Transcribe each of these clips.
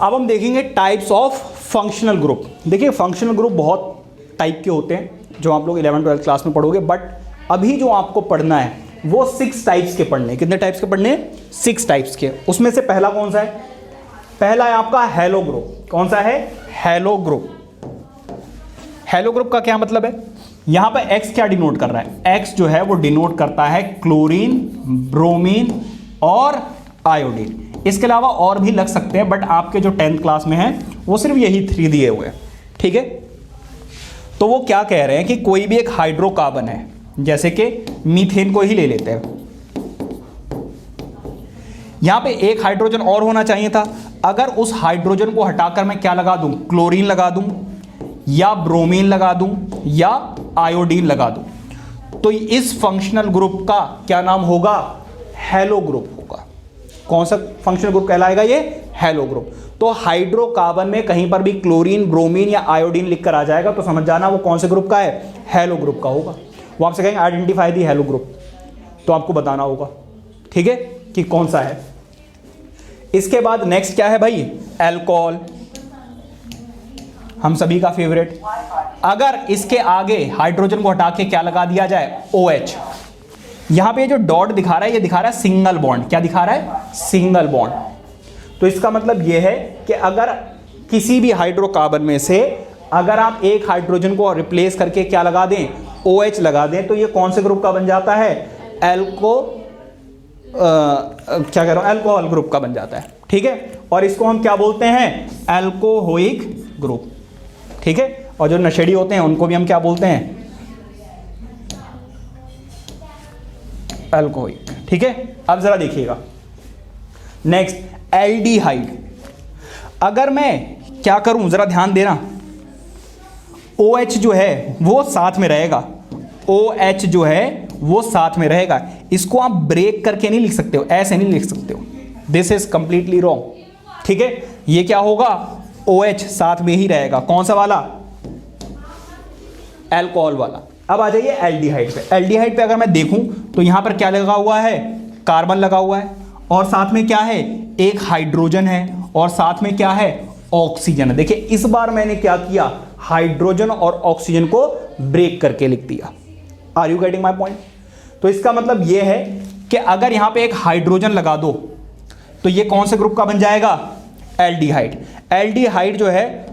अब हम देखेंगे टाइप्स ऑफ फंक्शनल ग्रुप। देखिए फंक्शनल ग्रुप बहुत टाइप के होते हैं जो आप लोग 11th-12th क्लास में पढ़ोगे, बट अभी जो आपको पढ़ना है वो 6 टाइप्स के पढ़ने। कितने टाइप्स के पढ़ने हैं? 6 टाइप्स के। उसमें से पहला कौन सा है? पहला है आपका हैलो ग्रुप। कौन सा है? Hello group. हैलो ग्रुप का क्या मतलब है? यहां पर एक्स क्या डिनोट कर रहा है? एक्स जो है वो डिनोट करता है क्लोरीन, ब्रोमीन और आयोडीन। इसके अलावा और भी लग सकते हैं, बट आपके जो 10th क्लास में है वो सिर्फ यही 3 दिए हुए हैं, ठीक है। तो वो क्या कह रहे हैं कि कोई भी एक हाइड्रोकार्बन है, जैसे कि मीथेन को ही ले लेते हैं, यहां पे एक हाइड्रोजन और होना चाहिए था। अगर उस हाइड्रोजन को हटाकर मैं क्या लगा दूं? क्लोरीन लगा दूं या ब्रोमीन लगा दूं या आयोडीन लगा दूं, तो इस फंक्शनल ग्रुप का क्या नाम होगा? हैलो ग्रुप होगा। कौन सा फंक्शनल ग्रुप कहलाएगा ये? Hello group. तो हाइड्रोकार्बन में कहीं पर भी क्लोरीन, ब्रोमीन या आयोडीन लिखकर आ जाएगा तो समझ जाना वो कौन से ग्रुप का है? हैलो ग्रुप का होगा। वो आपसे कहेंगे आइडेंटिफाई दी हैलो ग्रुप, तो आपको बताना होगा, ठीक है, कि कौन सा है। इसके बाद नेक्स्ट क्या है भाई? अल्कोहल, हम सभी का फेवरेट। अगर इसके आगे हाइड्रोजन को हटा के क्या लगा दिया जाए? OH। यहां पे जो डॉट दिखा रहा है ये दिखा रहा है सिंगल बॉन्ड। क्या दिखा रहा है? Single bond. तो इसका मतलब ये है कि अगर किसी भी हाइड्रोकार्बन में से अगर आप एक हाइड्रोजन को रिप्लेस करके क्या लगा दें? OH लगा दें, तो ये कौन से ग्रुप का बन जाता है? क्या कह रहा हूं? अल्कोहल ग्रुप का बन जाता है, ठीक है। और इसको हम क्या बोलते हैं? अल्कोहोइक ग्रुप, ठीक है। और जो नशेड़ी होते हैं उनको भी हम क्या बोलते हैं? अल्कोहोइक, ठीक है। अब जरा देखिएगा नेक्स्ट एल्डिहाइड। अगर मैं क्या करूं, जरा ध्यान देना, OH जो है वो साथ में रहेगा, OH जो है वो साथ में रहेगा। इसको आप ब्रेक करके नहीं लिख सकते हो, ऐसे नहीं लिख सकते हो, दिस इज कंप्लीटली रॉन्ग, ठीक है। ये क्या होगा? OH साथ में ही रहेगा। कौन सा वाला? अल्कोहल वाला। अब आ जाइए एल्डिहाइड पे। एल्डिहाइड पे अगर मैं देखूं तो यहां पर क्या लगा हुआ है? कार्बन लगा हुआ है, और साथ में क्या है? एक हाइड्रोजन है, और साथ में क्या है? ऑक्सीजन है। देखिए इस बार मैंने क्या किया? हाइड्रोजन और ऑक्सीजन को ब्रेक करके लिख दिया। Are you getting my point? तो इसका मतलब यह है कि अगर यहां पे एक हाइड्रोजन लगा दो तो ये कौन से ग्रुप का बन जाएगा? एल्डिहाइड। एल्डिहाइड जो है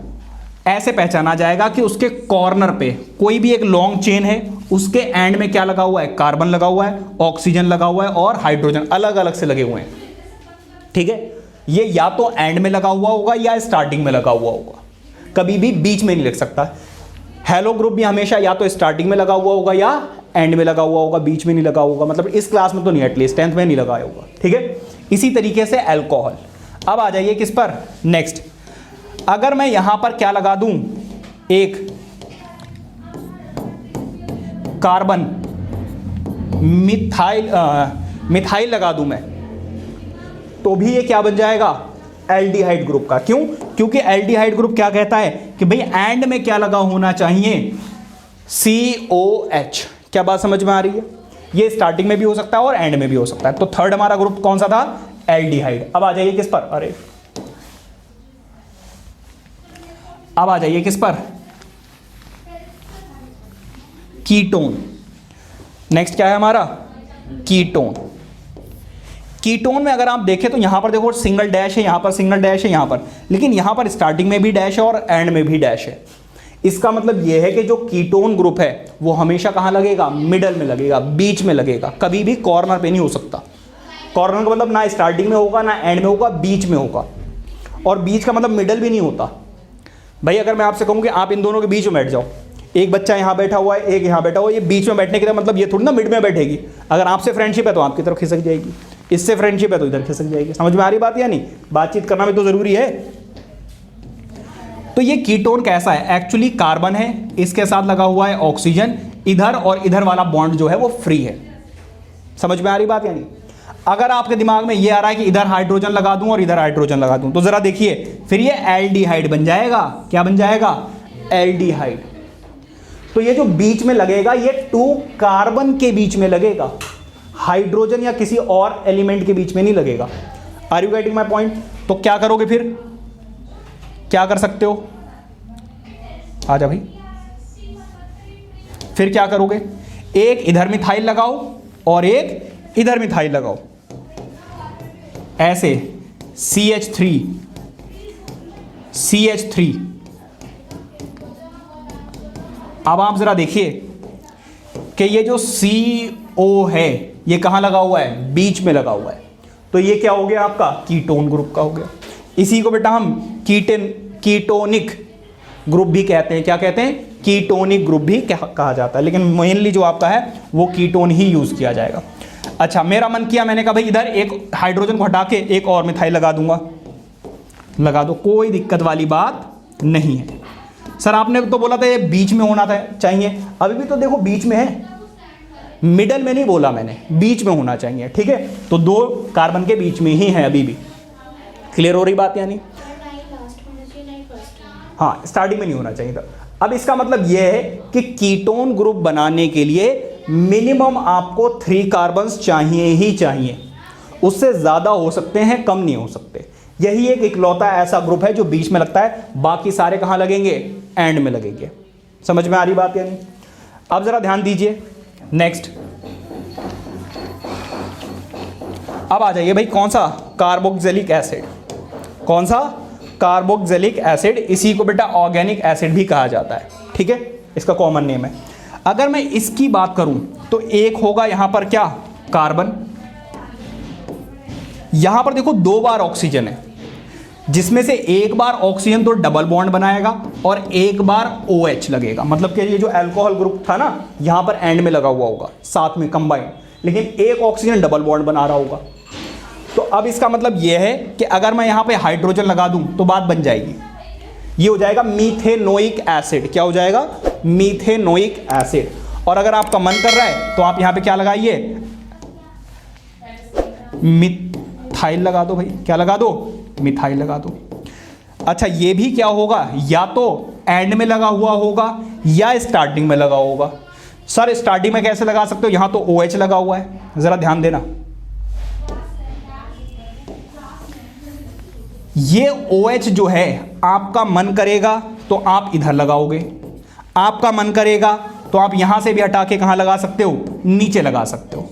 ऐसे पहचाना जाएगा कि उसके कॉर्नर पे कोई भी एक लॉन्ग चेन है, उसके एंड में क्या लगा हुआ है? कार्बन लगा हुआ है, ऑक्सीजन लगा हुआ है और हाइड्रोजन अलग अलग से लगे हुए हैं, ठीक है। ये या तो एंड में लगा हुआ होगा या स्टार्टिंग में लगा हुआ होगा, कभी भी बीच में नहीं लिख सकता। हैलो ग्रुप भी हमेशा या तो स्टार्टिंग में लगा हुआ होगा या एंड में लगा हुआ होगा, बीच में नहीं लगा होगा। मतलब इस क्लास में तो नहीं, एटलीस्ट 10th में नहीं लगाया होगा, ठीक है। इसी तरीके से अल्कोहल। अब आ जाइए किस पर? नेक्स्ट। अगर मैं यहां पर क्या लगा दूं? एक कार्बन मिथाइल लगा दूं मैं, तो भी ये क्या बन जाएगा? एल्डिहाइड ग्रुप का। क्यों? क्योंकि एल्डिहाइड ग्रुप क्या कहता है कि भाई एंड में क्या लगा होना चाहिए? COH। क्या बात समझ में आ रही है? ये स्टार्टिंग में भी हो सकता है और एंड में भी हो सकता है। तो थर्ड हमारा ग्रुप कौन सा था? एल्डिहाइड। अब आ जाइए किस पर? अरे अब आ जाइए किस पर? कीटोन। नेक्स्ट क्या है हमारा? कीटोन। कीटोन में अगर आप देखें तो यहां पर देखो सिंगल डैश है, यहां पर सिंगल डैश है, यहां पर, लेकिन यहां पर स्टार्टिंग में भी डैश है और एंड में भी डैश है। इसका मतलब यह है कि जो कीटोन ग्रुप है वो हमेशा कहां लगेगा? मिडल में लगेगा, बीच में लगेगा, कभी भी कॉर्नर पे नहीं हो सकता। कॉर्नर का मतलब ना स्टार्टिंग में होगा ना एंड में होगा, बीच में होगा। और बीच का मतलब मिडल भी नहीं होता। भाई अगर मैं आपसे कहूं कि आप इन दोनों के बीच में बैठ जाओ, एक बच्चा यहां बैठा हुआ है, एक यहां बैठा हुआ है, ये बीच में बैठने के मतलब ये थोड़ी ना मिड में बैठेगी। अगर आपसे फ्रेंडशिप है तो आपकी तरफ खिसक जाएगी, इससे फ्रेंडशिप है तो इधर खिसक जाएगी। समझ में आ रही बात या नहीं? बातचीत करना भी तो जरूरी है। तो ये कीटोन कैसा है? एक्चुअली कार्बन है, इसके साथ लगा हुआ है ऑक्सीजन, इधर और इधर वाला बॉन्ड जो है वो फ्री है। समझ में आ रही बात या नहीं? अगर आपके दिमाग में ये आ रहा है कि इधर हाइड्रोजन लगा दूं और इधर हाइड्रोजन लगा दूं, तो जरा देखिए फिर ये एल्डिहाइड बन जाएगा। क्या बन जाएगा? एल्डिहाइड। तो ये जो बीच में लगेगा ये 2 कार्बन के बीच में लगेगा, हाइड्रोजन या किसी और एलिमेंट के बीच में नहीं लगेगा। Are you getting my point? तो क्या करोगे फिर? क्या कर सकते हो, आ जा भाई, फिर क्या करोगे, एक इधर मिथाइल लगाओ और एक इधर मिथाइल लगाओ, ऐसे CH3 CH3। अब आप जरा देखिए कि ये जो CO है ये कहां लगा हुआ है, बीच में लगा हुआ है, तो ये क्या हो गया आपका, कीटोन ग्रुप का हो गया। इसी को बेटा हम कीटोनिक ग्रुप भी कहते हैं, क्या कहते हैं, कीटोनिक ग्रुप भी कहा जाता है, लेकिन मेनली जो आपका है वो कीटोन ही यूज किया जाएगा। अच्छा, मेरा मन किया, मैंने कहा भाई इधर एक हाइड्रोजन को हटा के एक और मिथाइल लगा दूंगा, लगा दो, कोई दिक्कत वाली बात नहीं है। सर आपने तो बोला था ये बीच में होना था चाहिए, अभी भी तो देखो बीच में है, मिडल में नहीं बोला मैंने, बीच में होना चाहिए, ठीक है। तो 2 कार्बन के बीच में ही है अभी भी, क्लियर हो रही बात यानी, हाँ स्टार्टिंग में नहीं होना चाहिए था। अब इसका मतलब यह है कि कीटोन ग्रुप बनाने के लिए मिनिमम आपको 3 कार्बन्स चाहिए ही चाहिए, उससे ज़्यादा हो सकते हैं, कम नहीं हो सकते। यही एक इकलौता ऐसा ग्रुप है जो बीच में लगता है, बाकी सारे कहाँ लगेंगे, एंड में लगेंगे। समझ में आ रही बात यानी। अब ज़रा ध्यान दीजिए, नेक्स्ट अब आ जाइए भाई, कौन सा, कार्बोक्सिलिक एसिड, कौन सा, कार्बोक्सिलिक एसिड, इसी को बेटा ऑर्गेनिक एसिड भी कहा जाता है, ठीक है, इसका कॉमन नेम है। अगर मैं इसकी बात करूं तो एक होगा यहां पर क्या, कार्बन, यहां पर देखो 2 बार ऑक्सीजन है, जिसमें से एक बार ऑक्सीजन तो डबल बॉन्ड बनाएगा और एक बार OH लगेगा, मतलब कि ये जो अल्कोहल ग्रुप था ना यहां पर एंड में लगा हुआ होगा साथ में कंबाइंड, लेकिन एक ऑक्सीजन डबल बॉन्ड बना रहा होगा। तो अब इसका मतलब यह है कि अगर मैं यहां पे हाइड्रोजन लगा दूं तो बात बन जाएगी, ये हो जाएगा मीथेनोइक एसिड, क्या हो जाएगा, मीथेनोइक एसिड। और अगर आपका मन कर रहा है तो आप यहां पे क्या लगाइए, मिथाइल लगा दो भाई, क्या लगा दो, मिथाइल लगा दो। अच्छा, ये भी क्या होगा, या तो एंड में लगा हुआ होगा या स्टार्टिंग में लगा होगा। सर स्टार्टिंग में कैसे लगा सकते हो, यहां तो OH लगा हुआ है, जरा ध्यान देना, ये OH जो है आपका मन करेगा तो आप इधर लगाओगे, आपका मन करेगा तो आप यहां से भी हटा के कहां लगा सकते हो, नीचे लगा सकते हो,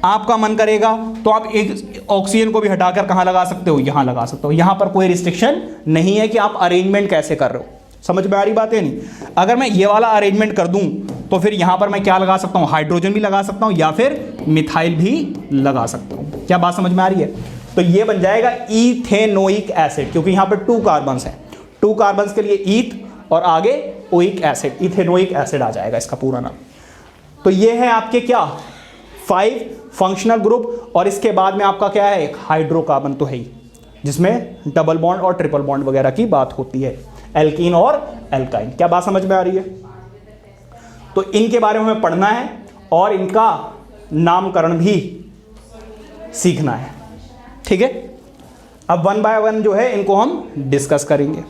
आपका मन करेगा तो आप एक ऑक्सीजन को भी हटाकर कहां लगा सकते हो, यहां लगा सकते हो। यहां पर कोई रिस्ट्रिक्शन नहीं है कि आप अरेंजमेंट कैसे कर रहे हो, समझ में आ रही बात है नहीं। अगर मैं ये वाला अरेंजमेंट कर दूं तो फिर यहां पर मैं क्या लगा सकता हूं, हाइड्रोजन भी लगा सकता हूं या फिर मिथाइल भी लगा सकता हूं। क्या बात समझ में आ रही है। तो ये बन जाएगा इथेनोइक एसिड, क्योंकि यहां पर 2 कार्बन्स हैं, 2 कार्बन्स के लिए ईथ और आगे ओइक एसिड, इथेनोइक एसिड आ जाएगा इसका पूरा नाम। तो ये है आपके क्या 5 फंक्शनल ग्रुप, और इसके बाद में आपका क्या है, एक हाइड्रोकार्बन तो है ही, जिसमें डबल बॉन्ड और ट्रिपल बॉन्ड वगैरह की बात होती है, एल्कीन और एल्काइन। क्या बात समझ में आ रही है। तो इनके बारे में हमें पढ़ना है और इनका नामकरण भी सीखना है, ठीक है। अब 1 बाय 1 जो है इनको हम डिस्कस करेंगे।